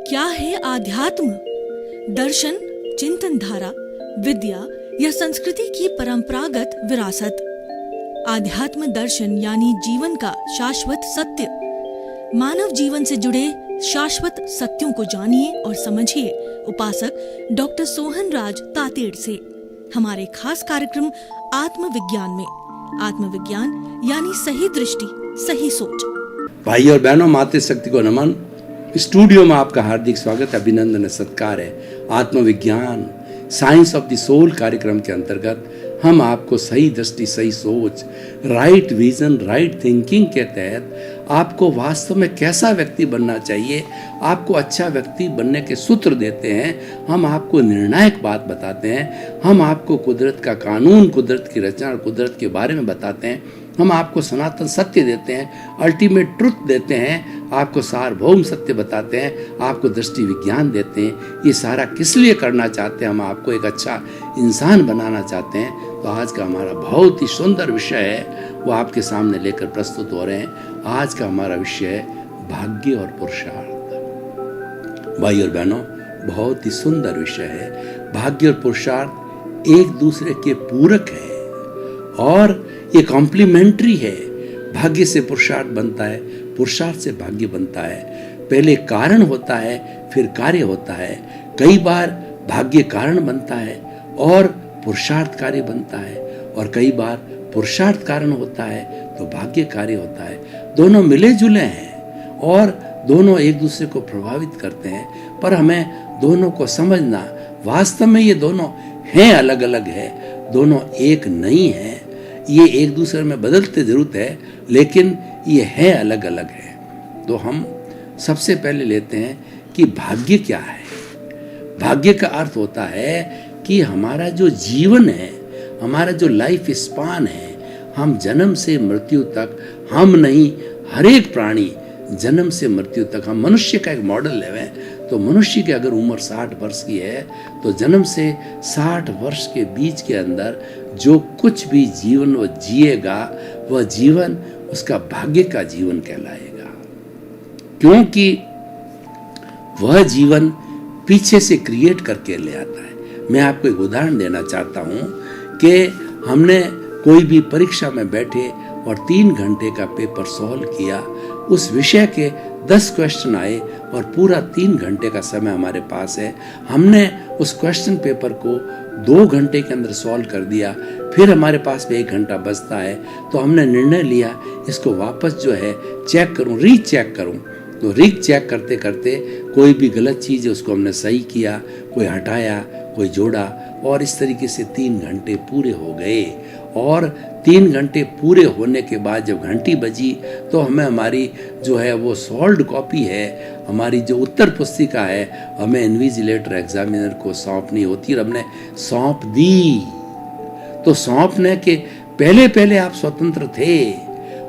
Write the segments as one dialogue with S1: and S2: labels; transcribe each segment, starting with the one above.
S1: क्या है आध्यात्म? दर्शन, चिंतन धारा, विद्या या संस्कृति की परंपरागत विरासत। आध्यात्म दर्शन यानी जीवन का शाश्वत सत्य। मानव जीवन से जुड़े शाश्वत सत्यों को जानिए और समझिए उपासक डॉक्टर सोहन राज तातेड़ से हमारे खास कार्यक्रम आत्मविज्ञान में। आत्मविज्ञान यानी सही दृष्टि, सही सोच।
S2: भाई और बहनों, मातृशक्ति को नमन। स्टूडियो में आपका हार्दिक स्वागत, अभिनंदन और सत्कार है। आत्मविज्ञान साइंस ऑफ द सोल कार्यक्रम के अंतर्गत हम आपको सही दृष्टि, सही सोच, राइट विजन, राइट थिंकिंग के तहत आपको वास्तव में कैसा व्यक्ति बनना चाहिए, आपको अच्छा व्यक्ति बनने के सूत्र देते हैं। हम आपको निर्णायक बात बताते हैं। हम आपको कुदरत का कानून, कुदरत की रचना और कुदरत के बारे में बताते हैं। हम आपको सनातन सत्य देते हैं, अल्टीमेट ट्रुथ देते हैं, आपको सार्वभौम सत्य बताते हैं, आपको दृष्टि विज्ञान देते हैं। ये सारा किस लिए करना चाहते हैं? हम आपको एक अच्छा इंसान बनाना चाहते हैं। तो आज का हमारा बहुत ही सुंदर विषय है, वो आपके सामने लेकर प्रस्तुत हो रहे हैं। आज का हमारा विषय है भाग्य और पुरुषार्थ। भाई और बहनों, बहुत ही सुंदर विषय है। भाग्य और पुरुषार्थ एक दूसरे के पूरक है और ये कॉम्प्लीमेंट्री है। भाग्य से पुरुषार्थ बनता है, पुरुषार्थ से भाग्य बनता है। पहले कारण होता है, फिर कार्य होता है। कई बार भाग्य कारण बनता है और पुरुषार्थ कार्य बनता है, और कई बार पुरुषार्थ कारण होता है तो भाग्य कार्य होता है। दोनों मिले जुले हैं और दोनों एक दूसरे को प्रभावित करते हैं, पर हमें दोनों को समझना, वास्तव में ये दोनों हैं अलग अलग है, दोनों एक नहीं है। ये एक दूसरे में बदलते जरूर है, लेकिन ये है अलग अलग है। तो हम सबसे पहले लेते हैं कि भाग्य क्या है। भाग्य का अर्थ होता है कि हमारा जो जीवन है, हमारा जो लाइफ स्पान है, हम जन्म से मृत्यु तक, हम नहीं हर एक प्राणी जन्म से मृत्यु तक, हम मनुष्य का एक मॉडल लेवें तो मनुष्य की अगर उम्र 60 वर्ष की है तो जन्म से 60 वर्ष के बीच के अंदर जो कुछ भी जीवन वो जिएगा, वह जीवन उसका भाग्य का जीवन कहलाएगा, क्योंकि वह जीवन पीछे से क्रिएट करके ले आता है। मैं आपको एक उदाहरण देना चाहता हूँ कि हमने कोई भी परीक्षा में बैठे और 3 घंटे का पेपर सॉल्व किया। उस विषय के 10 क्वेश्चन आए और पूरा 3 घंटे का समय हमारे पास है। हमने उस क्वेश्चन पेपर को 2 घंटे के अंदर सॉल्व कर दिया। फिर हमारे पास में 1 घंटा बचता है, तो हमने निर्णय लिया इसको वापस जो है चेक करूं, रीचेक करूं। तो रीचेक करते करते कोई भी गलत चीज़ है उसको हमने सही किया, कोई हटाया, कोई जोड़ा, और इस तरीके से 3 घंटे पूरे हो गए। और 3 घंटे पूरे होने के बाद जब घंटी बजी तो हमें हमारी जो है वो सॉल्व्ड कॉपी है, हमारी जो उत्तर पुस्तिका है, हमें इन्विजिलेटर एग्जामिनर को सौंपनी होती है, और हमने सौंप दी। तो सौंपने के पहले पहले आप स्वतंत्र थे।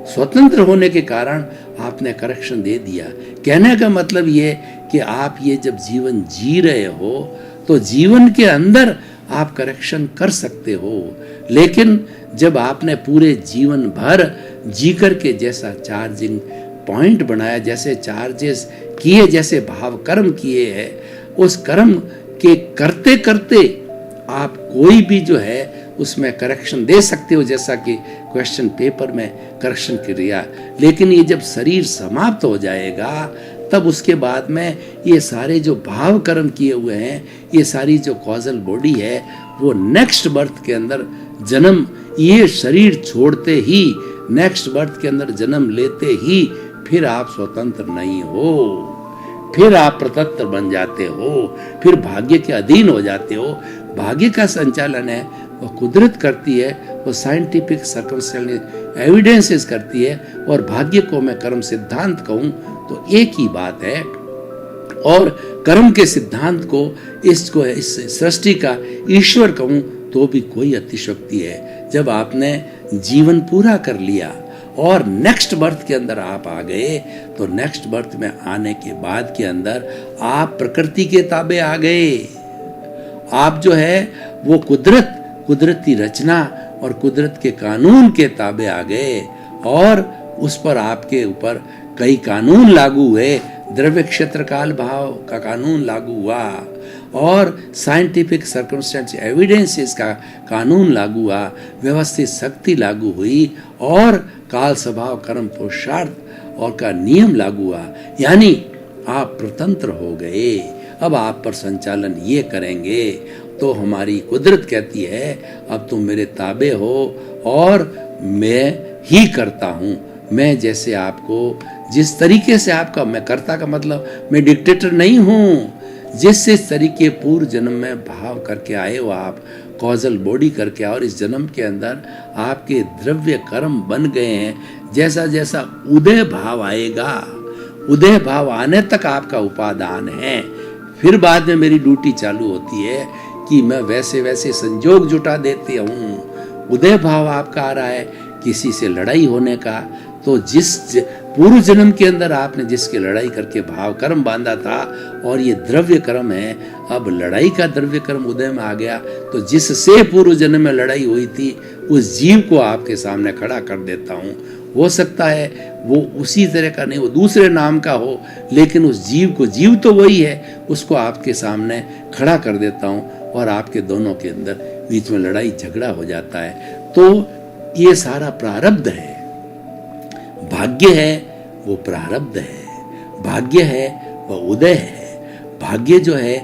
S2: स्वतंत्र होने के कारण आपने करेक्शन दे दिया। कहने का मतलब ये कि आप ये जब जीवन जी रहे हो तो जीवन के अंदर आप करेक्शन कर सकते हो, लेकिन जब आपने पूरे जीवन भर जी करके जैसा चार्जिंग पॉइंट बनाया, जैसे चार्जेस किए, जैसे भाव कर्म किए हैं, उस कर्म के करते करते आप कोई भी जो है उसमें करेक्शन दे सकते हो, जैसा कि क्वेश्चन पेपर में करेक्शन किया। लेकिन ये जब शरीर समाप्त हो जाएगा तब उसके बाद में ये सारे जो भाव कर्म किए हुए हैं, ये सारी जो कॉजल बॉडी है, वो नेक्स्ट बर्थ के अंदर जन्म, ये शरीर छोड़ते ही, नेक्स्ट बर्थ के अंदर जन्म लेते ही फिर आप स्वतंत्र नहीं हो, फिर आप प्रतंत्र बन जाते हो, फिर भाग्य के अधीन हो जाते हो। भाग्य का संचालन है वो कुदरत करती है, वो साइंटिफिक सर्कमस्टेंशियल एविडेंसेस करती है, और भाग्य को मैं कर्म सिद्धांत कहूँ तो एक ही बात है। और कर्म के सिद्धांत को इस सृष्टि का ईश्वर कहूँ तो भी कोई अतिशयोक्ति है। जब आपने जीवन पूरा कर लिया और नेक्स्ट बर्थ के अंदर आप आ गए, तो नेक्स्ट बर्थ में आने के बाद के अंदर आप प्रकृति के ताबे आ गए। आप जो है वो कुदरती रचना और कुदरत के कानून के ताबे आ गए, और उस पर आपके ऊपर कई कानून लागू हुए द्रव्य क्षेत्र काल भाव का कानून लागू हुआ और साइंटिफिक सर्कमस्टेंस एविडेंसेस का कानून लागू हुआ, व्यवस्थित शक्ति लागू हुई और काल स्वभाव कर्म पुरुषार्थ और का नियम लागू हुआ, यानी आप स्वतंत्र हो गए। अब आप पर संचालन ये करेंगे तो हमारी कुदरत कहती है अब तुम मेरे ताबे हो और मैं ही करता हूँ। मैं जैसे आपको जिस तरीके से आपका, मैं करता का मतलब मैं डिक्टेटर नहीं हूँ, जिस तरीके पूर्व जन्म में भाव करके आए हो आप, कॉजल बॉडी करके, और इस जन्म के अंदर आपके द्रव्य कर्म बन गए हैं। जैसा जैसा उदय भाव आएगा, उदय भाव आने तक आपका उपादान है, फिर बाद में मेरी ड्यूटी चालू होती है कि मैं वैसे वैसे संजोग जुटा देती हूँ। उदय भाव आपका आ रहा है किसी से लड़ाई होने का, तो जिस पूर्व जन्म के अंदर आपने जिसके लड़ाई करके भाव कर्म बांधा था और ये द्रव्य कर्म है, अब लड़ाई का द्रव्य कर्म उदय में आ गया, तो जिससे पूर्व जन्म में लड़ाई हुई थी उस जीव को आपके सामने खड़ा कर देता हूँ। हो सकता है वो उसी तरह का नहीं, वो दूसरे नाम का हो, लेकिन उस जीव को, जीव तो वही है, उसको आपके सामने खड़ा कर देता हूँ और आपके दोनों के अंदर बीच में लड़ाई झगड़ा हो जाता है। तो ये सारा प्रारब्ध है। भाग्य है वो प्रारब्ध है, भाग्य है वो उदय है। भाग्य जो है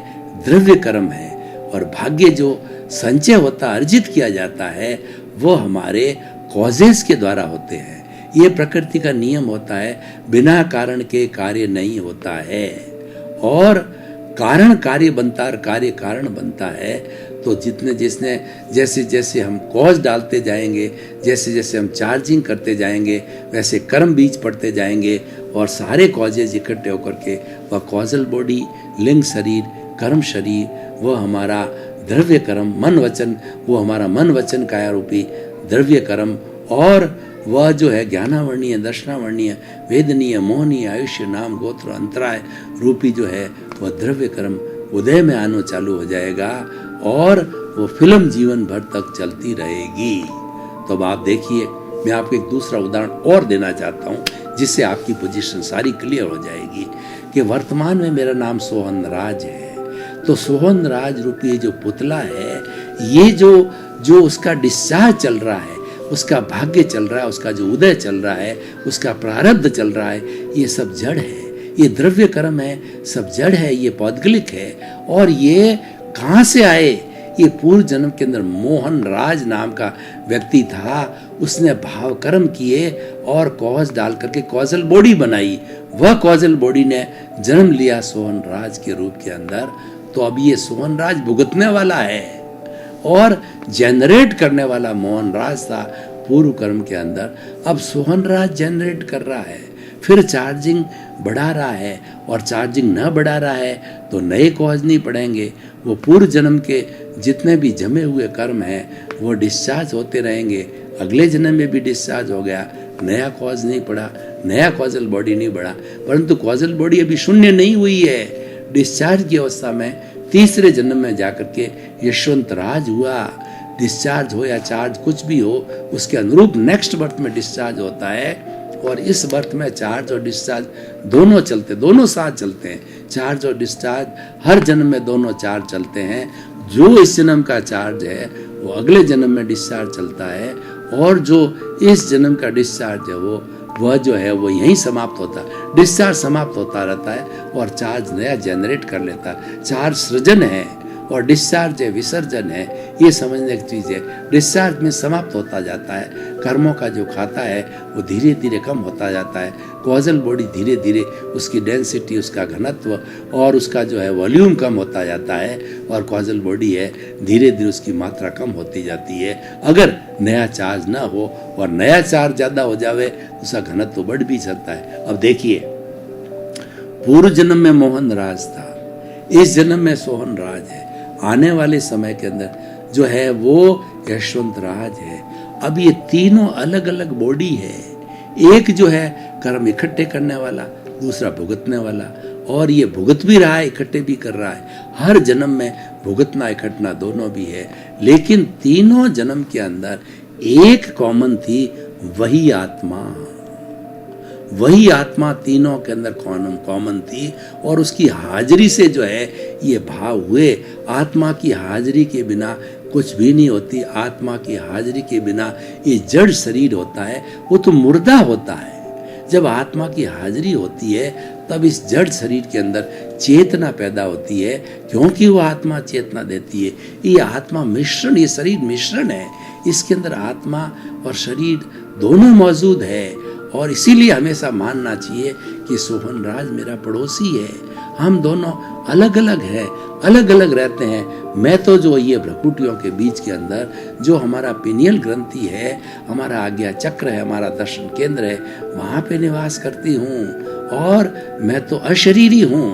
S2: द्रव्य कर्म है और भाग्य जो संचय होता, अर्जित किया जाता है, वो हमारे कॉजेस के द्वारा होते हैं। ये प्रकृति का नियम होता है, बिना कारण के कार्य नहीं होता है और कारण कार्य बनता है, कार्य कारण बनता है। तो जैसे जैसे हम कॉज डालते जाएंगे, जैसे जैसे हम चार्जिंग करते जाएंगे, वैसे कर्म बीज पड़ते जाएंगे और सारे कॉजेज इकट्ठे होकर के वह कॉजल बॉडी, लिंग शरीर, कर्म शरीर, वह हमारा द्रव्य कर्म, मन वचन, वो हमारा मन वचन काया रूपी द्रव्य कर्म, और वह जो है ज्ञानावर्णीय, दर्शनावर्णीय, वेदनीय, मोहनीय, आयुष्य, नाम, गोत्र, अंतराय रूपी जो है वह द्रव्य कर्म उदय में आना चालू हो जाएगा और वो फिल्म जीवन भर तक चलती रहेगी। तो अब आप देखिए, मैं आपको एक दूसरा उदाहरण और देना चाहता हूँ जिससे आपकी पोजीशन सारी क्लियर हो जाएगी कि वर्तमान में मेरा नाम सोहन राज है। तो सोहन राज रूपी जो पुतला है, ये जो उसका डिस्चार्ज चल रहा है, उसका भाग्य चल रहा है, उसका जो उदय चल रहा है, उसका प्रारब्ध चल रहा है, ये सब जड़ है, ये द्रव्य कर्म है, सब जड़ है, ये पौद्गलिक है। और ये कहाँ से आए? ये पूर्व जन्म के अंदर मोहन राज नाम का व्यक्ति था, उसने भाव कर्म किए और कॉज डाल करके कॉजल बॉडी बनाई। वह कॉजल बॉडी ने जन्म लिया सोहन राज के रूप के अंदर। तो अब ये सोहन राज भुगतने वाला है और जनरेट करने वाला मोहन राज था पूर्व कर्म के अंदर। अब सोहन राज जनरेट कर रहा है, फिर चार्जिंग बढ़ा रहा है, और चार्जिंग न बढ़ा रहा है तो नए कॉज नहीं पड़ेंगे। वो पूर्व जन्म के जितने भी जमे हुए कर्म हैं वो डिस्चार्ज होते रहेंगे। अगले जन्म में भी डिस्चार्ज हो गया, नया कॉज नहीं पड़ा, नया कॉजल बॉडी नहीं बढ़ा, परंतु कॉजल बॉडी अभी शून्य नहीं हुई है। डिस्चार्ज की अवस्था में तीसरे जन्म में जाकर के यशवंत राज हुआ। डिस्चार्ज हो या चार्ज कुछ भी हो, उसके अनुरूप नेक्स्ट बर्थ में डिस्चार्ज होता है। और इस बर्थ में चार्ज और डिस्चार्ज दोनों चलते, दोनों साथ चलते हैं। चार्ज और डिस्चार्ज हर जन्म में दोनों चार्ज चलते हैं। जो इस जन्म का चार्ज है वो अगले जन्म में डिस्चार्ज चलता है, और जो इस जन्म का डिस्चार्ज है वह जो है वो यहीं समाप्त होता है। डिस्चार्ज समाप्त होता रहता है और चार्ज नया जनरेट कर लेता है। चार्ज सृजन है और डिस्चार्ज है विसर्जन है, ये समझने की चीज़ है। डिस्चार्ज में समाप्त होता जाता है, कर्मों का जो खाता है वो धीरे धीरे कम होता जाता है। कॉजल बॉडी धीरे धीरे उसकी डेंसिटी, उसका घनत्व और उसका जो है वॉल्यूम कम होता जाता है, और कॉजल बॉडी है धीरे धीरे उसकी मात्रा कम होती जाती है। अगर नया चार्ज ना हो और नया चार्ज ज़्यादा हो जावे तो उसका घनत्व बढ़ भी सकता है। अब देखिए, पूर्व जन्म में मोहन राज था, इस जन्म में सोहन राज है, आने वाले समय के अंदर जो है वो यशवंत राज है। अब ये तीनों अलग अलग बॉडी है। एक जो है कर्म इकट्ठे करने वाला, दूसरा भुगतने वाला, और ये भुगत भी रहा है, इकट्ठे भी कर रहा है। हर जन्म में भुगतना इकट्ठना दोनों भी है, लेकिन तीनों जन्म के अंदर एक कॉमन थी, वही आत्मा। वही आत्मा तीनों के अंदर कॉमन थी, और उसकी हाजिरी से जो है ये भाव हुए। आत्मा की हाजिरी के बिना कुछ भी नहीं होती। आत्मा की हाजिरी के बिना ये जड़ शरीर होता है वो तो मुर्दा होता है। जब आत्मा की हाजिरी होती है तब इस जड़ शरीर के अंदर चेतना पैदा होती है, क्योंकि वो आत्मा चेतना देती है। ये आत्मा मिश्रण, ये शरीर मिश्रण है, इसके अंदर आत्मा और शरीर दोनों मौजूद है। और इसीलिए हमेशा मानना चाहिए कि सोहन राज मेरा पड़ोसी है। हम दोनों अलग अलग हैं, अलग अलग रहते हैं। मैं तो जो ये भ्रकुटियों के बीच के अंदर जो हमारा पिनियल ग्रंथि है, हमारा आज्ञा चक्र है, हमारा दर्शन केंद्र है, वहाँ पे निवास करती हूँ, और मैं तो अशरीरी हूँ।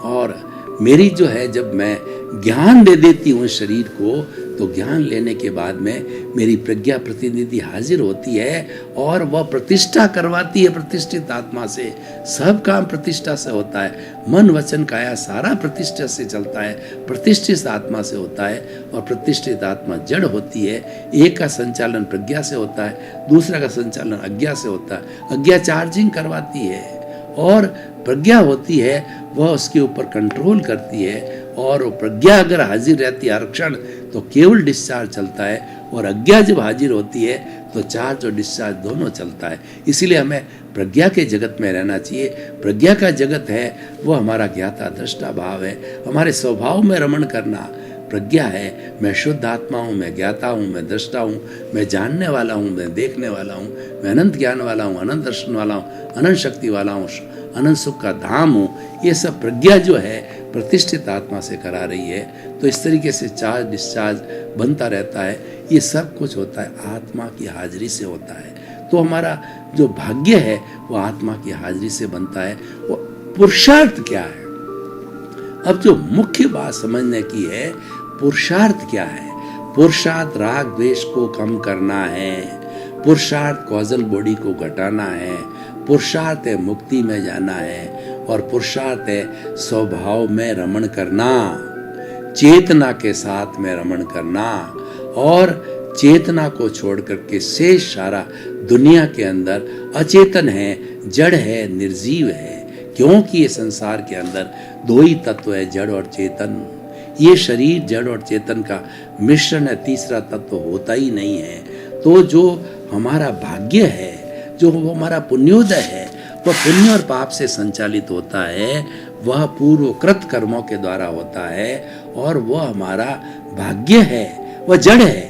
S2: और मेरी जो है, जब मैं ज्ञान दे देती हूँ शरीर को, तो ज्ञान लेने के बाद में मेरी प्रज्ञा प्रतिनिधि हाजिर होती है और वह प्रतिष्ठा करवाती है प्रतिष्ठित आत्मा से। सब काम प्रतिष्ठा से होता है, मन वचन काया सारा प्रतिष्ठा से चलता है, प्रतिष्ठित आत्मा से होता है। और प्रतिष्ठित आत्मा जड़ होती है। एक का संचालन प्रज्ञा से होता है, दूसरा का संचालन अज्ञा से होता है। अज्ञा चार्जिंग करवाती है और प्रज्ञा होती है वह उसके ऊपर कंट्रोल करती है। और प्रज्ञा अगर हाजिर रहती है हर क्षण तो केवल डिस्चार्ज चलता है, और अज्ञा जब हाजिर होती है तो चार्ज और डिस्चार्ज दोनों चलता है। इसीलिए हमें प्रज्ञा के जगत में रहना चाहिए। प्रज्ञा का जगत है वो हमारा ज्ञाता दृष्टा भाव है, हमारे स्वभाव में रमण करना प्रज्ञा है। मैं शुद्ध आत्मा हूँ, मैं ज्ञाता हूँ, मैं दृष्टा हूँ, मैं जानने वाला हूँ, मैं देखने वाला हूँ, मैं अनंत ज्ञान वाला हूँ, अनंत दर्शन वाला हूँ, अनंत शक्ति वाला हूँ, अनंत सुख का धाम हूँ। ये सब प्रज्ञा जो है प्रतिष्ठित आत्मा से करा रही है। तो इस तरीके से चार्ज डिस्चार्ज बनता रहता है। ये सब कुछ होता है आत्मा की हाजिरी से होता है। तो हमारा जो भाग्य है वो आत्मा की हाजिरी से बनता है। वो पुरुषार्थ क्या है? अब जो मुख्य बात समझने की है, पुरुषार्थ क्या है? पुरुषार्थ राग द्वेष को कम करना है, पुरुषार्थ कॉजल बॉडी को घटाना है, पुरुषार्थ है मुक्ति में जाना है, और पुरुषार्थ है स्वभाव में रमण करना, चेतना के साथ में रमण करना, और चेतना को छोड़ करके शेष सारा दुनिया के अंदर अचेतन है, जड़ है, निर्जीव है। क्योंकि ये संसार के अंदर दो ही तत्व है, जड़ और चेतन। ये शरीर जड़ और चेतन का मिश्रण है, तीसरा तत्व होता ही नहीं है। तो जो हमारा भाग्य है, जो हमारा पुण्योदय है, वह पुण्य और पाप से संचालित होता है, वह पूर्वकृत कर्मों के द्वारा होता है, और वह हमारा भाग्य है, वह जड़ है।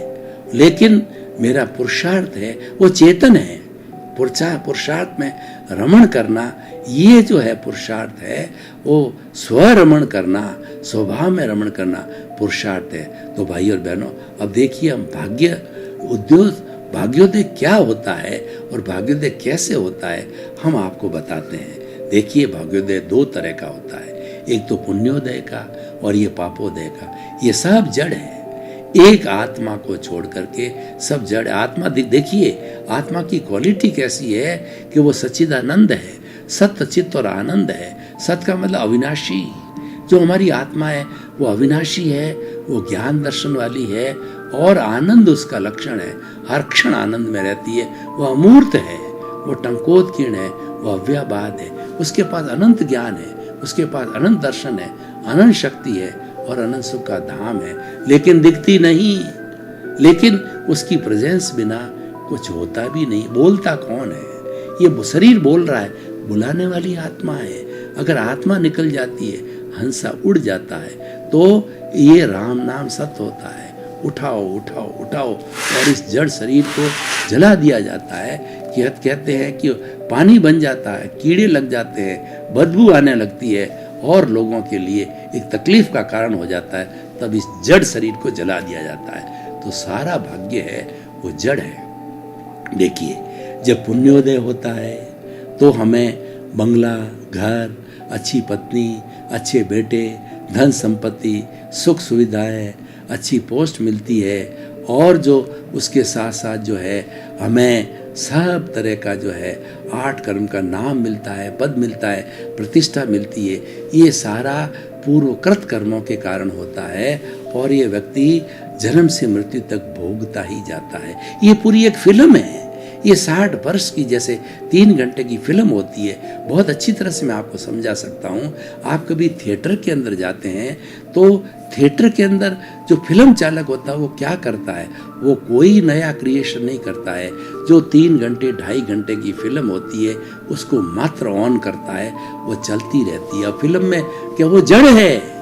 S2: लेकिन मेरा पुरुषार्थ है वो चेतन है। पुरुषार्थ में रमण करना, ये जो है पुरुषार्थ है, वो स्वरमण करना, स्वभाव में रमण करना पुरुषार्थ है। तो भाई और बहनों, अब देखिए हम भाग्योदय क्या होता है और भाग्योदय कैसे होता है, हम आपको बताते हैं। देखिए, भाग्योदय दो तरह का होता है, एक तो पुण्योदय का और ये पापोदय का। ये सब जड़ है, एक आत्मा को छोड़ करके सब जड़। आत्मा देखिए, आत्मा की क्वालिटी कैसी है कि वो सच्चिदानंद है, सत्य चित्त और आनंद है। सत्य का मतलब अविनाशी। जो हमारी आत्मा है वो अविनाशी है, वो ज्ञान दर्शन वाली है, और आनंद उसका लक्षण है, हर क्षण आनंद में रहती है। वो अमूर्त है, वो टंकोत्कीर्ण है, वो अव्याबाद है, उसके पास अनंत ज्ञान है, उसके पास अनंत दर्शन है, अनंत शक्ति है और अनंत सुख का धाम है। लेकिन दिखती नहीं, लेकिन उसकी प्रेजेंस बिना कुछ होता भी नहीं। बोलता कौन है? ये शरीर बोल रहा है, बुलाने वाली आत्मा है। अगर आत्मा निकल जाती है, हंसा उड़ जाता है, तो ये राम नाम सत्य होता है। उठाओ उठाओ उठाओ, और इस जड़ शरीर को जला दिया जाता है। कहते हैं कि पानी बन जाता है, कीड़े लग जाते हैं, बदबू आने लगती है, और लोगों के लिए एक तकलीफ का कारण हो जाता है। तब इस जड़ शरीर को जला दिया जाता है। तो सारा भाग्य है वो जड़ है। देखिए, जब पुण्योदय होता है तो हमें बंगला, घर, अच्छी पत्नी, अच्छे बेटे, धन संपत्ति, सुख सुविधाएं, अच्छी पोस्ट मिलती है, और जो उसके साथ साथ जो है हमें सब तरह का जो है 8 कर्म का नाम मिलता है, पद मिलता है, प्रतिष्ठा मिलती है। ये सारा पूर्वकृत कर्मों के कारण होता है, और ये व्यक्ति जन्म से मृत्यु तक भोगता ही जाता है। ये पूरी एक फिल्म है, ये 60 वर्ष की जैसे 3 घंटे की फिल्म होती है। बहुत अच्छी तरह से मैं आपको समझा सकता हूँ। आप कभी थिएटर के अंदर जाते हैं तो थिएटर के अंदर जो फिल्म चालक होता है वो क्या करता है, वो कोई नया क्रिएशन नहीं करता है। जो 3 घंटे 2.5 घंटे की फिल्म होती है उसको मात्र ऑन करता है, वो चलती रहती है। फिल्म में क्या वो जड़ है।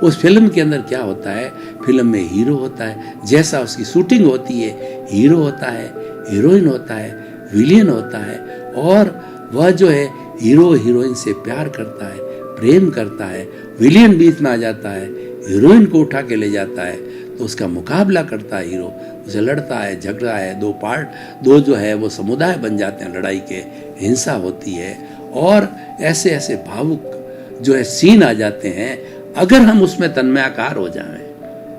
S2: उस फिल्म के अंदर क्या होता है, फिल्म में हीरो होता है, जैसा उसकी शूटिंग होती है, हीरो होता है, हीरोइन होता है, विलेन होता है, और वह जो है हीरो हीरोइन से प्यार करता है, प्रेम करता है। विलेन बीच में आ जाता है, हीरोइन को उठा के ले जाता है, तो उसका मुकाबला करता है हीरो, उसे लड़ता है, झगड़ा है, दो जो है वो समुदाय बन जाते हैं, लड़ाई के, हिंसा होती है, और ऐसे ऐसे भावुक जो है सीन आ जाते हैं। अगर हम उसमें तन्मयाकार हो जाएं,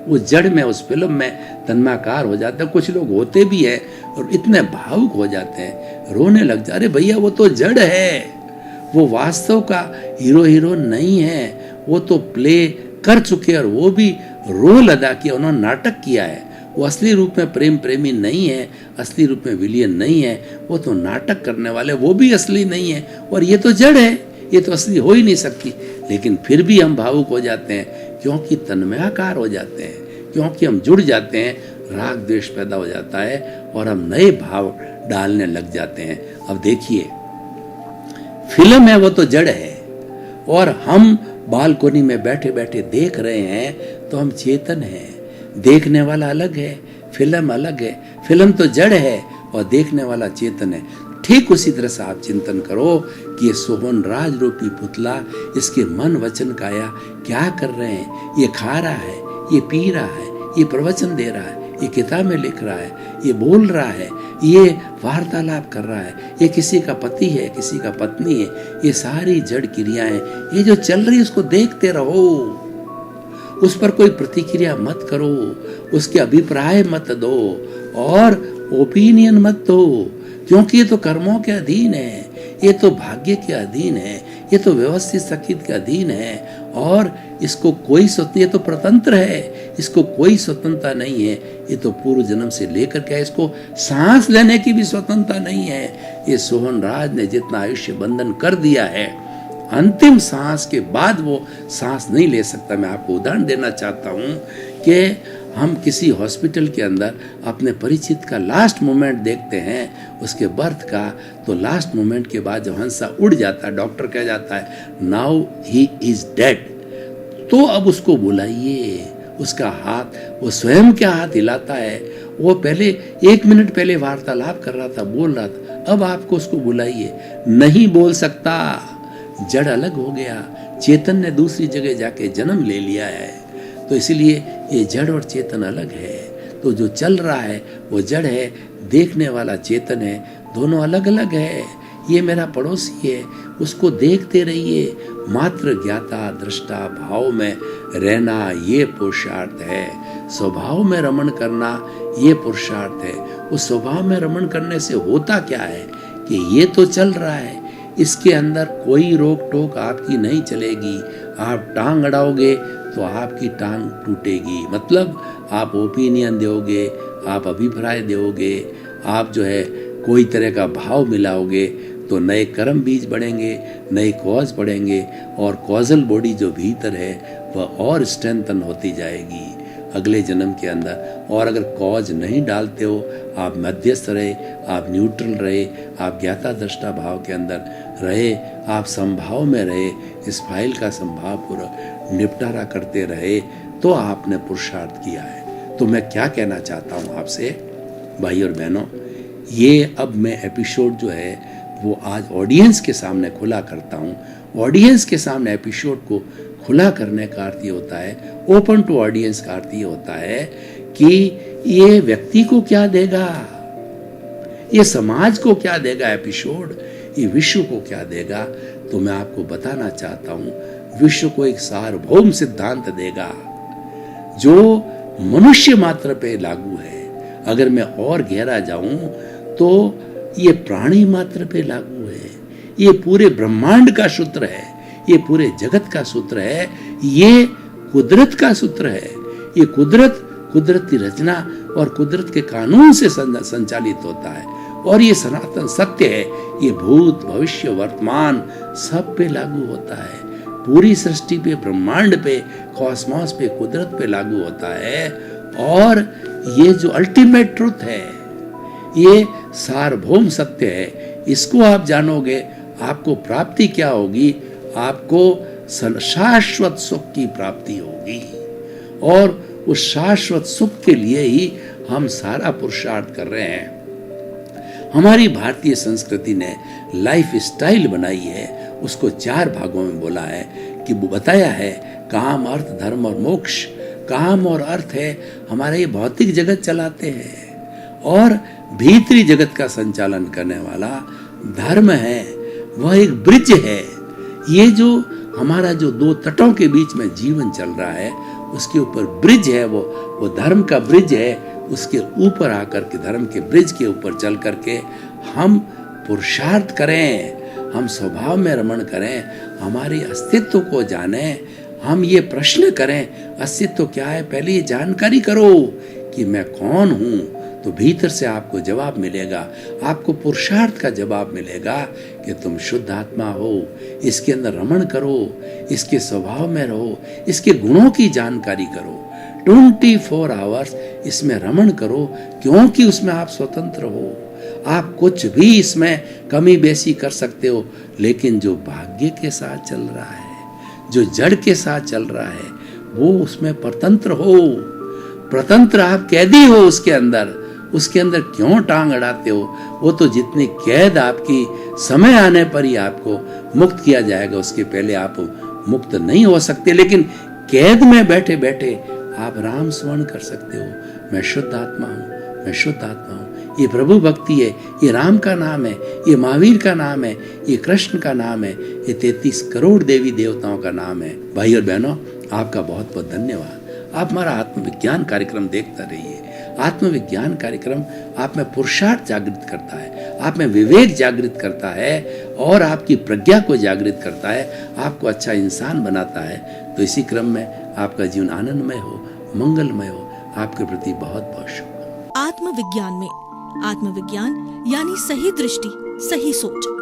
S2: वो जड़ में, उस फिल्म में तन्मयाकार हो जाते हैं। कुछ लोग होते भी हैं और इतने भावुक हो जाते हैं, रोने लग जाते। अरे भैया वो तो जड़ है, वो वास्तव का हीरो हीरोइन नहीं है, वो तो प्ले कर चुके और वो भी रोल अदा किया, उन्होंने नाटक किया है। वो असली रूप में प्रेम प्रेमी नहीं है, असली रूप में विलियन नहीं है, वो तो नाटक करने वाले, वो भी असली नहीं है। और ये तो जड़ है, ये तो असली हो ही नहीं सकती। लेकिन फिर भी हम भावुक हो जाते हैं क्योंकि तन्मयाकार हो जाते हैं, क्योंकि हम जुड़ जाते हैं, राग द्वेष पैदा हो जाता है और हम नए भाव डालने लग जाते हैं। अब देखिए, फिल्म है वो तो जड़ है, और हम बालकोनी में बैठे बैठे देख रहे हैं तो हम चेतन हैं। देखने वाला अलग है, फिल्म अलग है। फिल्म तो जड़ है और देखने वाला चेतन है। ठीक उसी तरह से आप चिंतन करो कि ये सोहन राज रूपी पुतला, इसके मन वचन काया क्या कर रहे हैं। ये खा रहा है, ये पी रहा है, ये प्रवचन दे रहा है, ये किताबें लिख रहा है, ये बोल रहा है, ये वार्तालाप कर रहा है, ये किसी का पति है, किसी का पत्नी है। ये सारी जड़ क्रियाएं, ये जो चल रही है उसको देखते रहो, उस पर कोई प्रतिक्रिया मत करो, उसके अभिप्राय मत दो और ओपिनियन मत दो, क्योंकि ये तो कर्मों के अधीन है, ये तो भाग्य के अधीन है, ये तो व्यवस्थित सकित के अधीन है, और इसको कोई ये तो प्रतंत्र है, इसको कोई स्वतंत्रता नहीं है। ये तो पूर्व जन्म से लेकर के इसको सांस लेने की भी स्वतंत्रता नहीं है। ये सोहन राज ने जितना आयुष्य बंधन कर दिया है, अंतिम सांस के बाद वो सांस नहीं ले सकता। मैं आपको उदाहरण देना चाहता हूँ कि हम किसी हॉस्पिटल के अंदर अपने परिचित का लास्ट मोमेंट देखते हैं, उसके बर्थ का, तो लास्ट मोमेंट के बाद जब हंसा उड़ जाता है, डॉक्टर कह जाता है नाउ ही इज डेड, तो अब उसको बुलाइए। उसका हाथ, वो स्वयं क्या हाथ हिलाता है, वो पहले 1 मिनट पहले वार्तालाप कर रहा था, बोल रहा था, अब आपको उसको बुलाइए। नहीं बोल सकता, जड़ अलग हो गया, चेतन ने दूसरी जगह जाके जन्म ले लिया है। तो इसीलिए ये जड़ और चेतन अलग है। तो जो चल रहा है वो जड़ है, देखने वाला चेतन है, दोनों अलग अलग है। ये मेरा पड़ोसी है, उसको देखते रहिए। मात्र ज्ञाता दृष्टा भाव में रहना ये पुरुषार्थ है। स्वभाव में रमण करना ये पुरुषार्थ है। उस स्वभाव में रमण करने से होता क्या है कि ये तो चल रहा है, इसके अंदर कोई रोक टोक आपकी नहीं चलेगी। आप टांग अड़ाओगे तो आपकी टांग टूटेगी, मतलब आप ओपिनियन दोगे, आप अभिप्राय दोगे, आप जो है कोई तरह का भाव मिलाओगे तो नए कर्म बीज बढ़ेंगे, नए कॉज बढ़ेंगे, और कॉजल बॉडी जो भीतर है वह और स्ट्रेंथन होती जाएगी अगले जन्म के अंदर। और अगर कॉज नहीं डालते हो, आप मध्यस्थ रहे, आप न्यूट्रल रहे, आप ज्ञाता दृष्टा भाव के अंदर रहे, आप संभाव में रहे, इस फाइल का संभाव पूरा निपटारा करते रहे, तो आपने पुरुषार्थ किया है। तो मैं क्या कहना चाहता हूँ आपसे भाई और बहनों, ये अब मैं एपिसोड जो है वो आज ऑडियंस के सामने खुला करता हूँ। ऑडियंस के सामने एपिसोड को खुला करने का अर्थ ये होता है, ओपन टू ऑडियंस का अर्थ ये होता है कि ये व्यक्ति को क्या देगा, ये समाज को क्या देगा एपिसोड, ये विश्व को क्या देगा। तो मैं आपको बताना चाहता हूँ, विश्व को एक सार्वभौम सिद्धांत देगा जो मनुष्य मात्र पे लागू है। अगर मैं और गहरा जाऊं तो ये प्राणी मात्र पे लागू है, ये पूरे ब्रह्मांड का सूत्र है, ये पूरे जगत का सूत्र है, ये कुदरत का सूत्र है। ये कुदरत, कुदरत की रचना और कुदरत के कानून से संचालित होता है। और ये सनातन सत्य है, ये भूत भविष्य वर्तमान सब पे लागू होता है, पूरी सृष्टि पे, ब्रह्मांड पे, कॉस्मॉस पे, कुदरत पे लागू होता है। और ये जो अल्टीमेट ट्रुथ है, ये सार्वभौम सत्य है, इसको आप जानोगे, आपको प्राप्ति क्या होगी? आपको शाश्वत सुख की प्राप्ति होगी। और उस शाश्वत सुख के लिए ही हम सारा पुरुषार्थ कर रहे हैं। हमारी भारतीय संस्कृति ने लाइफ स्टाइल बनाई है, उसको 4 भागों में बोला है कि बताया है काम, अर्थ, धर्म और मोक्ष। काम और अर्थ है हमारे ये भौतिक जगत चलाते हैं, और भीतरी जगत का संचालन करने वाला धर्म है, वह एक ब्रिज है। ये जो हमारा जो 2 तटों के बीच में जीवन चल रहा है, उसके ऊपर ब्रिज है, वो धर्म का ब्रिज है। उसके ऊपर आकर के, धर्म के ब्रिज के ऊपर चल करके हम पुरुषार्थ करें, हम स्वभाव में रमण करें, हमारे अस्तित्व को जानें, हम ये प्रश्न करें अस्तित्व क्या है, पहले ये जानकारी करो कि मैं कौन हूँ, तो भीतर से आपको जवाब मिलेगा, आपको पुरुषार्थ का जवाब मिलेगा कि तुम शुद्ध आत्मा हो। इसके अंदर रमण करो, इसके स्वभाव में रहो, इसके गुणों की जानकारी करो, 24 आवर्स इसमें रमण करो, क्योंकि उसमें आप स्वतंत्र हो। आप कुछ भी इसमें कमी बेसी कर सकते हो, लेकिन जो भाग्य के साथ चल रहा है, जो जड़ के साथ चल रहा है, वो उसमें परतंत्र हो। प्रतंत्र आप कैदी हो उसके अंदर क्यों टांग अड़ाते हो? वो तो जितनी कैद आपकी समय आने पर ही आपको मुक्त किया जाएगा, उसके पहले आप मुक्त नहीं हो सकते। लेकिन कैद में बैठे बैठे आप राम स्मरण कर सकते हो, मैं शुद्ध आत्मा हूँ, मैं शुद्ध आत्मा हूँ। ये प्रभु भक्ति है, ये राम का नाम है, ये महावीर का नाम है, ये कृष्ण का नाम है, ये 33 करोड़ देवी देवताओं का नाम है। भाई और बहनों, आपका बहुत बहुत धन्यवाद। आप हमारा आत्मविज्ञान कार्यक्रम देखते रहिए। आत्मविज्ञान कार्यक्रम आप में पुरुषार्थ जागृत करता है, आप में विवेक जागृत करता है, और आपकी प्रज्ञा को जागृत करता है, आपको अच्छा इंसान बनाता है। तो इसी क्रम में आपका जीवन आनंदमय हो, मंगलमय हो। आपके प्रति बहुत बहुत शुभ।
S1: आत्मविज्ञान में आत्मविज्ञान यानी सही दृष्टि, सही सोच।